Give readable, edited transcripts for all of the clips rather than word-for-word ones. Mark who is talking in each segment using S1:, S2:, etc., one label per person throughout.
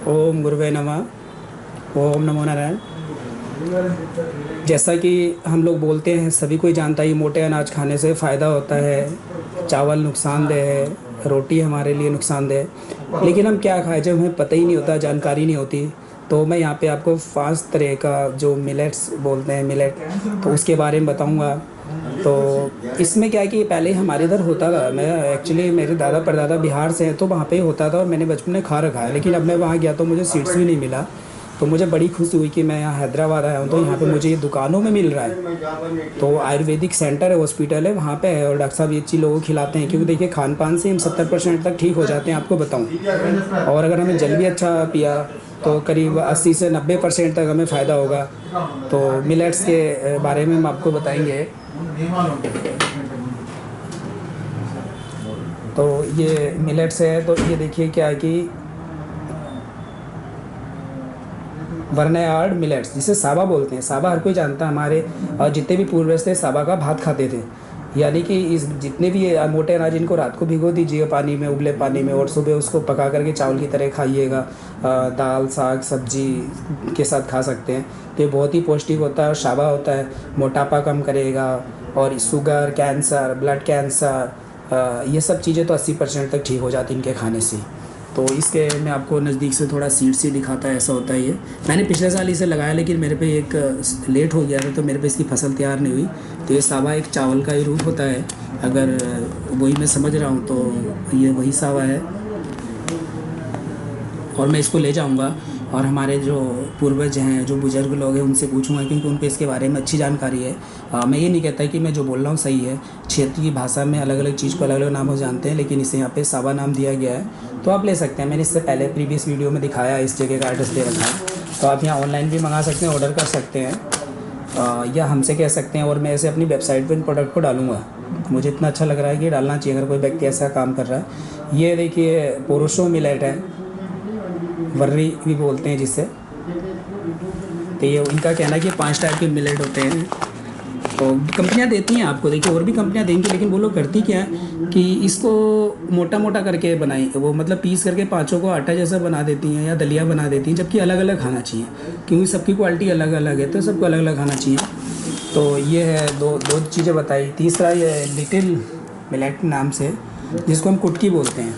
S1: ओम गुरुवे नमः। ओम नमो नारायण। जैसा कि हम लोग बोलते हैं, सभी कोई जानता है ये मोटे अनाज खाने से फ़ायदा होता है। चावल नुकसानदेह है, रोटी हमारे लिए नुकसानदेह है, लेकिन हम क्या खाएं जब हमें पता ही नहीं होता, जानकारी नहीं होती। तो मैं यहाँ पे आपको 5 तरह का जो मिलेट्स बोलते हैं, मिलेट, तो उसके बारे में बताऊँगा। तो इसमें क्या है कि पहले हमारे इधर होता था। मैं एक्चुअली, मेरे दादा परदादा बिहार से हैं, तो वहाँ पे ही होता था और मैंने बचपन में खा रखा है। लेकिन अब मैं वहाँ गया तो मुझे सीड्स भी नहीं मिला। तो मुझे बड़ी खुशी हुई कि मैं यहाँ हैदराबाद आया हूँ, तो यहाँ पे मुझे ये दुकानों में मिल रहा है। तो आयुर्वेदिक सेंटर है, हॉस्पिटल है, वहाँ पे है, और डॉक्टर साहब ये चीज़ लोगों को खिलाते हैं, क्योंकि देखिए खान पान से हम 70% तक ठीक हो जाते हैं, आपको बताऊँ। और अगर हमें जल भी अच्छा पिया तो करीब 80 से 90% तक हमें फ़ायदा होगा। तो मिलेट्स के बारे में हम आपको बताएंगे। तो ये मिलेट्स है, तो ये देखिए क्या है कि वर्नयार्ड मिलेट्स, जिसे साबा बोलते हैं। साबा हर कोई जानता है, हमारे और जितने भी पूर्वज थे साबा का भात खाते थे। यानी कि इस जितने भी ये मोटे अनाज, इनको रात को भिगो दीजिए पानी में, उबले पानी में, और सुबह उसको पका करके चावल की तरह खाइएगा। दाल साग सब्जी के साथ खा सकते हैं। तो ये बहुत ही पौष्टिक होता है और साबा होता है, मोटापा कम करेगा। और शुगर, कैंसर, ब्लड कैंसर, ये सब चीज़ें तो 80% तक ठीक हो जाती इनके खाने से। तो इसके मैं आपको नज़दीक से थोड़ा सीड से दिखाता है। ऐसा होता है ये, मैंने पिछले साल इसे लगाया, लेकिन मेरे पे एक लेट हो गया था, तो मेरे पे इसकी फसल तैयार नहीं हुई। तो ये सावा एक चावल का ही रूप होता है, अगर वही मैं समझ रहा हूँ तो ये वही सावा है। और मैं इसको ले जाऊंगा और हमारे जो पूर्वज हैं, जो बुज़ुर्ग लोग हैं, उनसे पूछूंगा, क्योंकि उनको इसके बारे में अच्छी जानकारी है। मैं ये नहीं कहता कि मैं जो बोल रहा हूँ सही है। क्षेत्र की भाषा में अलग अलग चीज़ को अलग अलग नामों से जानते हैं, लेकिन इसे यहाँ पे सावा नाम दिया गया है। तो आप ले सकते हैं, मैंने इससे पहले प्रीवियस वीडियो में दिखाया, इस जगह का एड्रेस दे रखा है। तो आप यहाँ ऑनलाइन भी मंगा सकते हैं, ऑर्डर कर सकते हैं, या हमसे कह सकते हैं। और मैं ऐसे अपनी वेबसाइट पर इन प्रोडक्ट को डालूंगा। मुझे इतना अच्छा लग रहा है कि डालना चाहिए अगर कोई व्यक्ति ऐसा काम कर रहा है। ये देखिए पोरोशो मिलेट है, वर्री भी बोलते हैं जिससे। तो ये इनका कहना है कि 5 टाइप के मिलेट होते हैं। तो कंपनियां देती हैं आपको, देखिए और भी कंपनियां देंगी, लेकिन वो लोग करती क्या है कि इसको मोटा मोटा करके बनाई, वो मतलब पीस करके पाँचों को आटा जैसा बना देती हैं या दलिया बना देती हैं, जबकि अलग अलग खाना चाहिए, क्योंकि सबकी क्वालिटी अलग अलग है, तो सबको अलग अलग खाना चाहिए। तो ये है दो दो चीज़ें बताई। तीसरा ये लिटिल मिलेट नाम से, जिसको हम कुटकी बोलते हैं।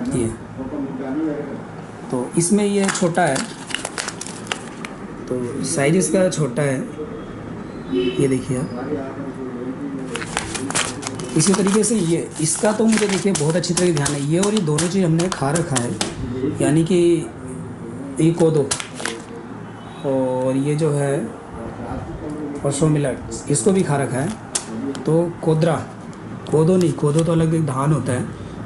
S1: ये तो इसमें ये छोटा है, तो साइज इसका छोटा है, ये देखिए आप। इसी तरीके से ये इसका तो मुझे देखिए बहुत अच्छी तरह ध्यान है, ये और ये दोनों चीज़ हमने खा रखा है। यानी कि ये कोदो और ये जो है परसों मिलेट, इसको भी खा रखा है। तो कोदरा, कोदो नहीं, कोदो तो अलग एक धान होता है,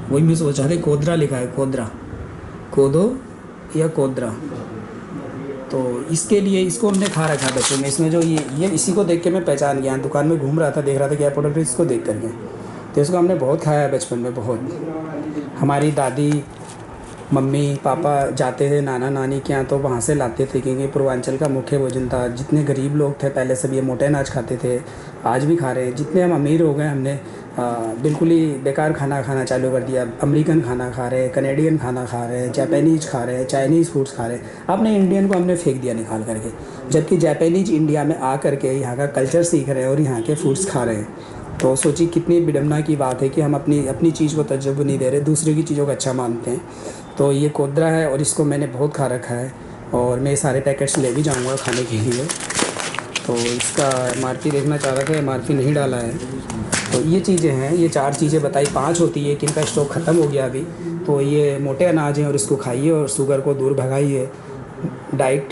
S1: वही मैं सोचा था, कोदरा लिखा है, कोदरा, कोदो या कोदरा। तो इसके लिए इसको हमने खा रखा है बच्चों में। इसमें जो ये इसी को देख के मैं पहचान गया, दुकान में घूम रहा था, देख रहा था क्या प्रोडक्ट है, इसको देख करके। तो इसको हमने बहुत खाया है बचपन में, बहुत। हमारी दादी मम्मी पापा जाते थे नाना नानी के यहाँ, तो वहाँ से लाते थे, क्योंकि पूर्वांचल का मुख्य भोजन था। जितने गरीब लोग थे पहले सब ये मोटे अनाज खाते थे, आज भी खा रहे हैं। जितने हम अमीर हो गए, हमने बिल्कुल ही बेकार खाना खाना चालू कर दिया। अमेरिकन खाना खा रहे हैं, कनेडियन खाना खा रहे हैं, जापानीज खा रहे हैं, चाइनीज़ फूड्स खा रहे हैं। अपने इंडियन को हमने फेंक दिया निकाल करके, जबकि जापानीज इंडिया में आ करके यहाँ का कल्चर सीख रहे हैं और यहाँ के फूड्स खा रहे हैं। तो सोचिए कितनी विडम्बना की बात है कि हम अपनी चीज़ को तवज्जो नहीं दे रहे, दूसरे की चीज़ों को अच्छा मानते हैं। तो ये कोदरा है और इसको मैंने बहुत खा रखा है, और मैं सारे पैकेट्स ले भी जाऊंगा खाने के लिए। तो इसका MRP देखना चाह रहा था, MRP नहीं डाला है। तो ये चीज़ें हैं, ये 4 चीज़ें बताई, 5 होती है कि इनका स्टॉक ख़त्म हो गया अभी। तो ये मोटे अनाज हैं और इसको खाइए और शुगर को दूर भगाइए। डाइट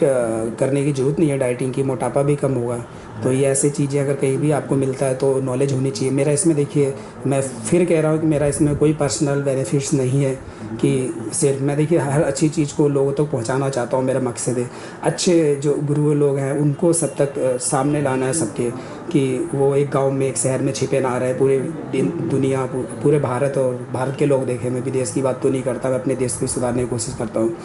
S1: करने की ज़रूरत नहीं है, डाइटिंग की, मोटापा भी कम होगा। तो ये ऐसी चीज़ें अगर कहीं भी आपको मिलता है तो नॉलेज होनी चाहिए। मेरा इसमें देखिए, मैं फिर कह रहा हूँ कि मेरा इसमें कोई पर्सनल बेनिफिट्स नहीं है, कि सिर्फ मैं देखिए हर अच्छी चीज़ को लोगों तक पहुँचाना चाहता हूँ, मेरा मकसद है। अच्छे जो गुरु लोग हैं उनको सब तक सामने लाना है सबके, कि वो एक गांव में, एक शहर में छिपे ना रहे, पूरे दुनिया, पूरे भारत, और भारत के लोग देखें। मैं विदेश की बात तो नहीं करता, मैं अपने देश को सुधारने की कोशिश करता हूँ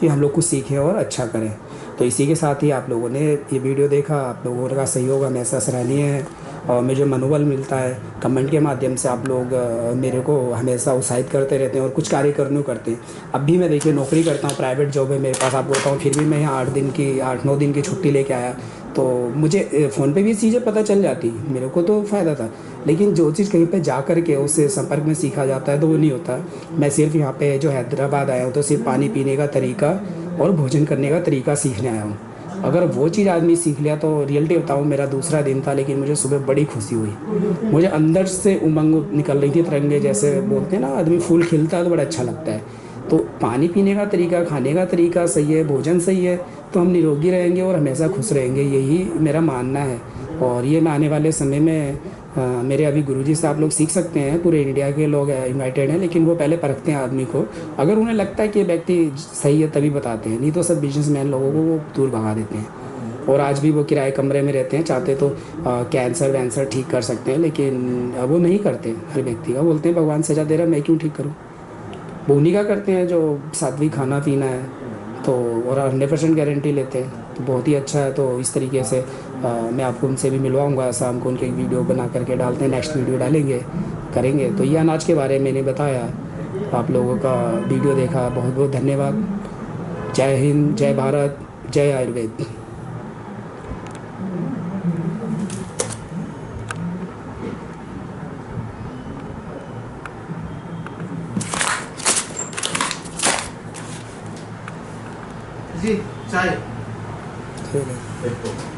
S1: कि हम लोग कुछ सीखें और अच्छा करें। तो इसी के साथ ही आप लोगों ने ये वीडियो देखा, आप लोगों का सहयोग हमेशा सराहनीय है। मुझे मनोबल मिलता है। कमेंट के माध्यम से आप लोग मेरे को हमेशा उत्साहित करते रहते हैं और कुछ कार्य करने को करते हैं। अब भी मैं देखिए नौकरी करता हूँ, प्राइवेट जॉब है मेरे पास, आपको बताऊँ, फिर भी मैं यहाँ 8-9 दिन की छुट्टी लेके आया। तो मुझे फ़ोन पे भी चीज़ें पता चल जाती, मेरे को तो फ़ायदा था। लेकिन जो चीज़ कहीं पे जा कर के उससे संपर्क में सीखा जाता है तो वो नहीं होता। मैं सिर्फ यहाँ पे जो हैदराबाद आया हूँ तो सिर्फ पानी पीने का तरीका और भोजन करने का तरीका सीखने आया हूँ। अगर वो चीज़ आदमी सीख लिया तो रियलिटी बताऊँ, मेरा दूसरा दिन था लेकिन मुझे सुबह बड़ी खुशी हुई। मुझे अंदर से उमंग निकल रही थी, तिरंगे जैसे बोलते हैं ना, आदमी फूल खिलता है तो बड़ा अच्छा लगता है। तो पानी पीने का तरीका, खाने का तरीका सही है, भोजन सही है, तो हम निरोगी रहेंगे और हमेशा खुश रहेंगे, यही मेरा मानना है। और ये मैं आने वाले समय में मेरे अभी गुरुजी से आप लोग सीख सकते हैं, पूरे इंडिया के लोग इनवाइटेड हैं, लेकिन वो पहले परखते हैं आदमी को। अगर उन्हें लगता है कि ये व्यक्ति सही है तभी बताते हैं, नहीं तो सब बिजनेसमैन लोगों को वो दूर भगा देते हैं। और आज भी वो किराए कमरे में रहते हैं, चाहते तो कैंसर वैंसर ठीक कर सकते हैं, लेकिन वो नहीं करते। हर व्यक्ति का बोलते हैं भगवान सजा दे रहा है, मैं क्यों ठीक करूँ। वो उन्हीं का करते हैं जो सात्विक खाना पीना है, तो और 100% गारंटी लेते हैं, तो बहुत ही अच्छा है। तो इस तरीके से मैं आपको उनसे भी मिलवाऊंगा, शाम को उनके एक वीडियो बना करके डालते हैं, नेक्स्ट वीडियो डालेंगे, करेंगे। तो ये अनाज के बारे में मैंने बताया, आप लोगों का वीडियो देखा, बहुत बहुत धन्यवाद। जय हिंद, जय भारत, जय आयुर्वेद।
S2: जी चाय
S1: ठीक है।